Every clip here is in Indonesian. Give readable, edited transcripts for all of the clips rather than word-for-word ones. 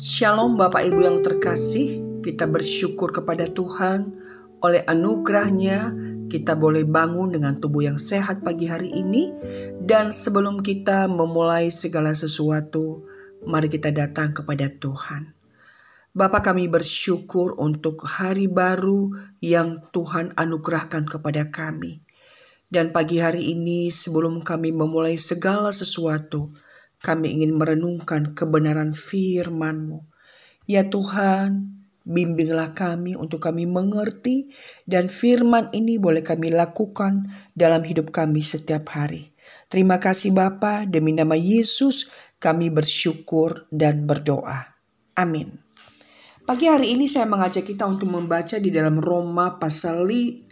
Shalom Bapak Ibu yang terkasih, kita bersyukur kepada Tuhan. Oleh anugerahnya kita boleh bangun dengan tubuh yang sehat pagi hari ini. Dan sebelum kita memulai segala sesuatu, mari kita datang kepada Tuhan. Bapa, kami bersyukur untuk hari baru yang Tuhan anugerahkan kepada kami. Dan pagi hari ini sebelum kami memulai segala sesuatu, kami ingin merenungkan kebenaran firman-Mu. Ya Tuhan, bimbinglah kami untuk kami mengerti dan firman ini boleh kami lakukan dalam hidup kami setiap hari. Terima kasih Bapa, demi nama Yesus kami bersyukur dan berdoa. Amin. Pagi hari ini saya mengajak kita untuk membaca di dalam Roma pasal 8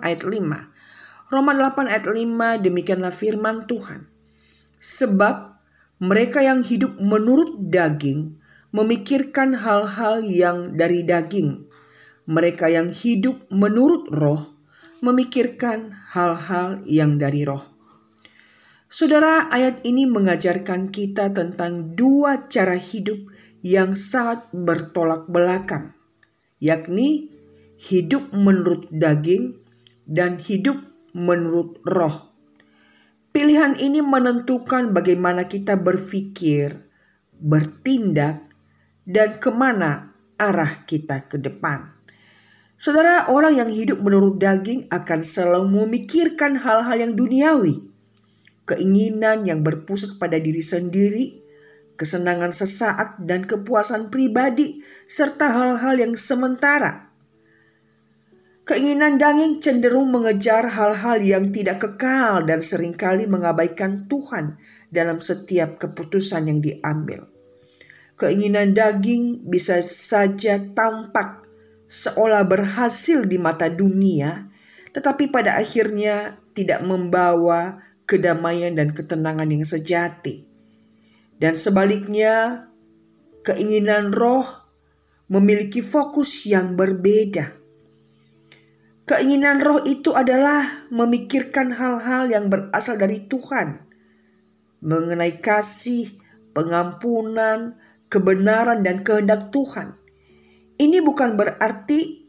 ayat 5. Roma 8 ayat 5, demikianlah firman Tuhan. Sebab mereka yang hidup menurut daging memikirkan hal-hal yang dari daging. Mereka yang hidup menurut roh memikirkan hal-hal yang dari roh. Saudara, ayat ini mengajarkan kita tentang dua cara hidup yang sangat bertolak belakang, yakni hidup menurut daging dan hidup menurut roh. Pilihan ini menentukan bagaimana kita berpikir, bertindak, dan kemana arah kita ke depan. Saudara, orang yang hidup menurut daging akan selalu memikirkan hal-hal yang duniawi, keinginan yang berpusat pada diri sendiri, kesenangan sesaat dan kepuasan pribadi, serta hal-hal yang sementara. Keinginan daging cenderung mengejar hal-hal yang tidak kekal dan seringkali mengabaikan Tuhan dalam setiap keputusan yang diambil. Keinginan daging bisa saja tampak seolah berhasil di mata dunia, tetapi pada akhirnya tidak membawa kedamaian dan ketenangan yang sejati. Dan sebaliknya, keinginan roh memiliki fokus yang berbeda. Keinginan roh itu adalah memikirkan hal-hal yang berasal dari Tuhan, mengenai kasih, pengampunan, kebenaran, dan kehendak Tuhan. Ini bukan berarti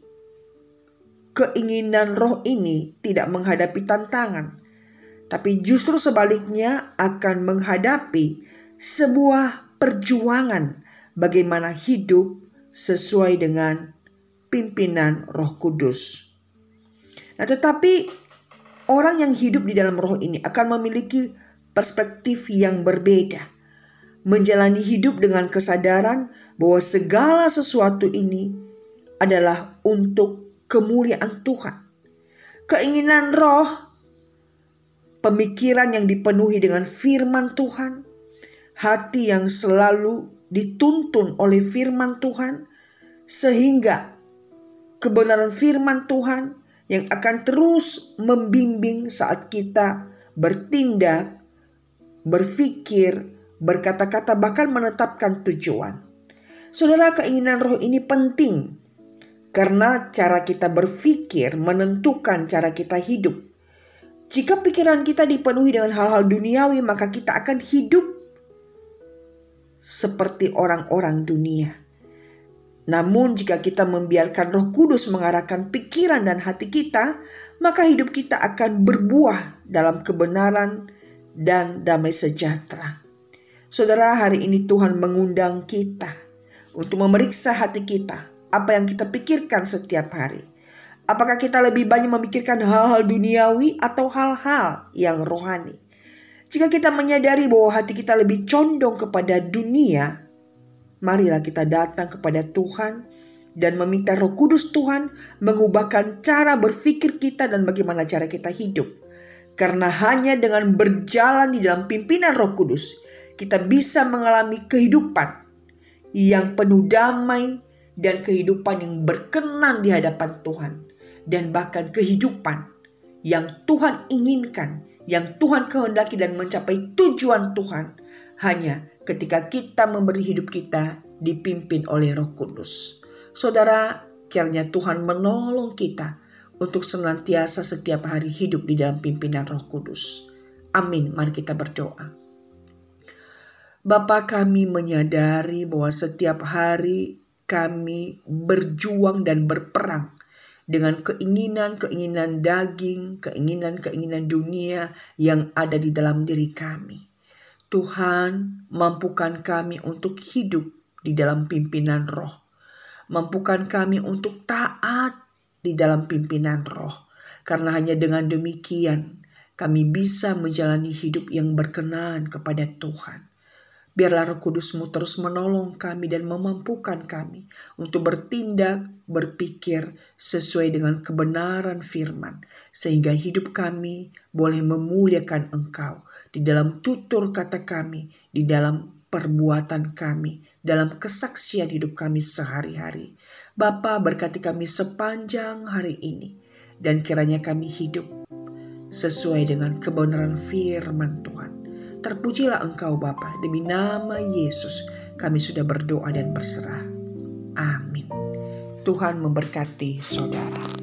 keinginan roh ini tidak menghadapi tantangan, tapi justru sebaliknya akan menghadapi sebuah perjuangan bagaimana hidup sesuai dengan pimpinan Roh Kudus. Nah, tetapi orang yang hidup di dalam roh ini akan memiliki perspektif yang berbeda. Menjalani hidup dengan kesadaran bahwa segala sesuatu ini adalah untuk kemuliaan Tuhan. Keinginan roh, pemikiran yang dipenuhi dengan firman Tuhan, hati yang selalu dituntun oleh firman Tuhan, sehingga kebenaran firman Tuhan yang akan terus membimbing saat kita bertindak, berpikir, berkata-kata, bahkan menetapkan tujuan. Saudara, keinginan roh ini penting karena cara kita berpikir menentukan cara kita hidup. Jika pikiran kita dipenuhi dengan hal-hal duniawi, maka kita akan hidup seperti orang-orang dunia. Namun jika kita membiarkan Roh Kudus mengarahkan pikiran dan hati kita, maka hidup kita akan berbuah dalam kebenaran dan damai sejahtera. Saudara, hari ini Tuhan mengundang kita untuk memeriksa hati kita, apa yang kita pikirkan setiap hari. Apakah kita lebih banyak memikirkan hal-hal duniawi atau hal-hal yang rohani? Jika kita menyadari bahwa hati kita lebih condong kepada dunia, marilah kita datang kepada Tuhan dan meminta Roh Kudus Tuhan mengubahkan cara berpikir kita dan bagaimana cara kita hidup. Karena hanya dengan berjalan di dalam pimpinan Roh Kudus, kita bisa mengalami kehidupan yang penuh damai dan kehidupan yang berkenan di hadapan Tuhan. Dan bahkan kehidupan yang Tuhan inginkan, yang Tuhan kehendaki dan mencapai tujuan Tuhan hanya ketika kita memberi hidup kita dipimpin oleh Roh Kudus. Saudara, kiranya Tuhan menolong kita untuk senantiasa setiap hari hidup di dalam pimpinan Roh Kudus. Amin. Mari kita berdoa. Bapa, kami menyadari bahwa setiap hari kami berjuang dan berperang dengan keinginan-keinginan daging, keinginan-keinginan dunia yang ada di dalam diri kami. Tuhan, mampukan kami untuk hidup di dalam pimpinan Roh. Mampukan kami untuk taat di dalam pimpinan Roh. Karena hanya dengan demikian kami bisa menjalani hidup yang berkenan kepada Tuhan. Biarlah Roh Kudus-Mu terus menolong kami dan memampukan kami untuk bertindak, berpikir sesuai dengan kebenaran firman. Sehingga hidup kami boleh memuliakan Engkau di dalam tutur kata kami, di dalam perbuatan kami, dalam kesaksian hidup kami sehari-hari. Bapa, berkati kami sepanjang hari ini, dan kiranya kami hidup sesuai dengan kebenaran firman Tuhan. Terpujilah Engkau Bapa, demi nama Yesus kami sudah berdoa dan berserah. Amin. Tuhan memberkati saudara.